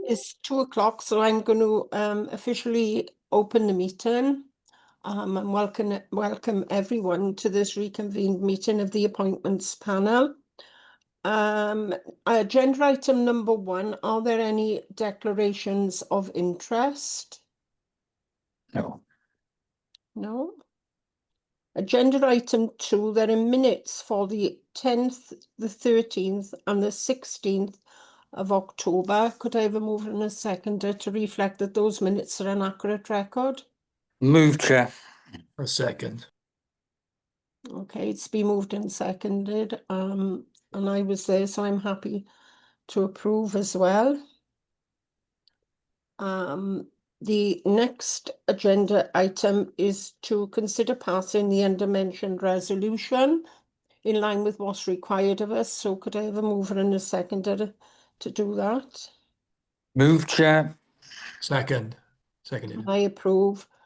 It's 2 o'clock, so I'm going to officially open the meeting. And welcome everyone to this reconvened meeting of the appointments panel. Agenda item number 1, are there any declarations of interest? No. No. Agenda item 2, there are minutes for the 10th, the 13th and the 16th of October. Could I have a mover and a seconder to reflect that those minutes are an accurate record? Move, Chair. A second. Okay, it's been moved and seconded, and I was there, so I'm happy to approve as well. The next agenda item is to consider passing the undermentioned resolution in line with what's required of us. So could I have a mover and a seconder to do that? Move, Chair. Second. Seconded. I approve.